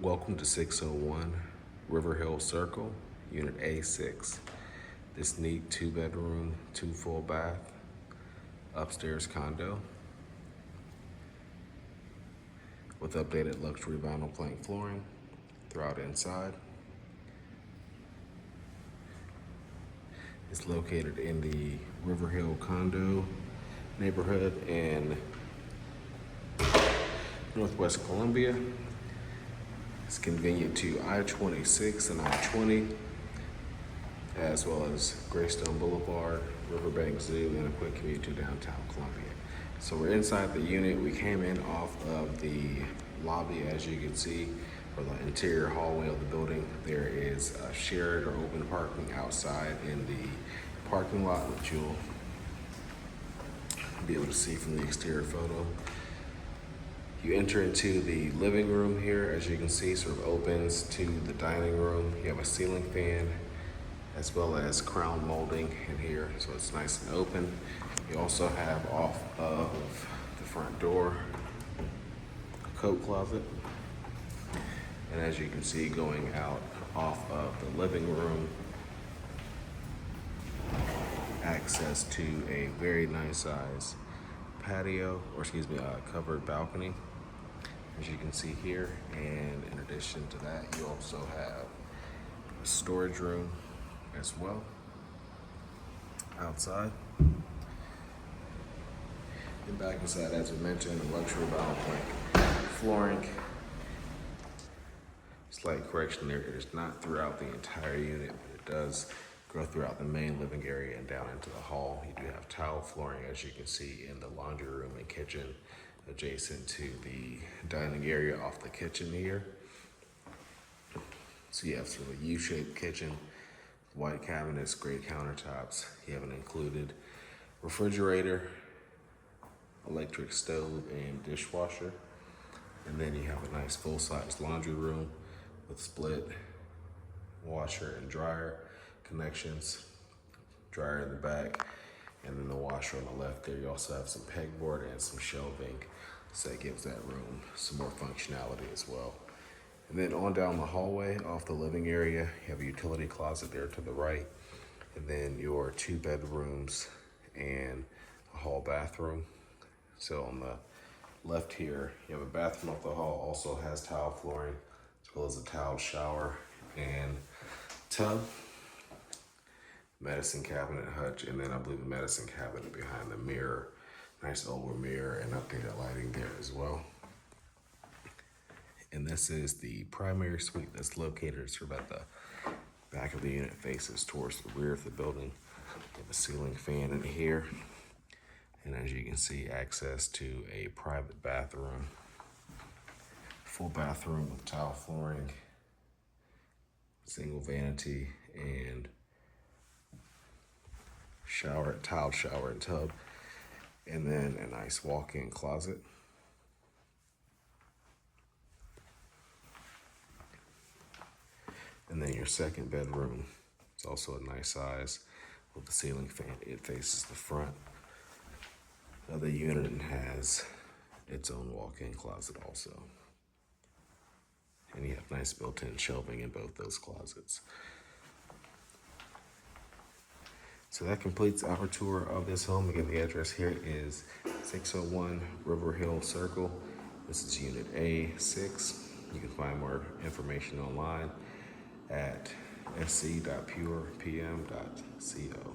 Welcome to 601 Riverhill Circle, Unit A6. This neat 2-bedroom, 2 full bath, upstairs condo with updated luxury vinyl plank flooring throughout inside. It's located in the Riverhill Condo neighborhood in Northwest Columbia. It's convenient to I-26 and I-20, as well as Greystone Boulevard, Riverbanks Zoo, and a quick commute to downtown Columbia. So we're inside the unit. We came in off of the lobby, as you can see, for the interior hallway of the building. There is a shared or open parking outside in the parking lot, which you'll be able to see from the exterior photo. You enter into the living room here, as you can see, sort of opens to the dining room. You have a ceiling fan, as well as crown molding in here, so it's nice and open. You also have off of the front door a coat closet, and as you can see, going out off of the living room, access to a very nice size patio, or excuse me, covered balcony, as you can see here. And in addition to that, you also have a storage room as well outside. And back inside, as we mentioned, the luxury vinyl plank flooring. Slight correction there, it is not throughout the entire unit, but it does go throughout the main living area and down into the hall. You do have tile flooring, as you can see, in the laundry room and kitchen, adjacent to the dining area off the kitchen here. So you have sort of a U-shaped kitchen, white cabinets, great countertops. You have an included refrigerator, electric stove, and dishwasher. And then you have a nice full-size laundry room with split washer and dryer connections, dryer in the back, and then the washer on the left there. You also have some pegboard and some shelving, so that gives that room some more functionality as well. And then on down the hallway off the living area, you have a utility closet there to the right, and then your 2 bedrooms and a hall bathroom. So on the left here, you have a bathroom off the hall, also has tile flooring, as well as a tile shower and tub, medicine cabinet hutch, and then I believe the medicine cabinet behind the mirror. Nice oval mirror and updated lighting there as well. And this is the primary suite that's located sort of at the back of the unit, faces towards the rear of the building. You have a ceiling fan in here, and as you can see, access to a private bathroom, full bathroom with tile flooring, single vanity, and shower, tiled shower and tub, and then a nice walk-in closet. And then your second bedroom, it's also a nice size with the ceiling fan. It faces the front of the unit and has its own walk-in closet also. And you have nice built-in shelving in both those closets. So that completes our tour of this home. Again, the address here is 601 Riverhill Circle. This is Unit A6. You can find more information online at sc.purepm.co.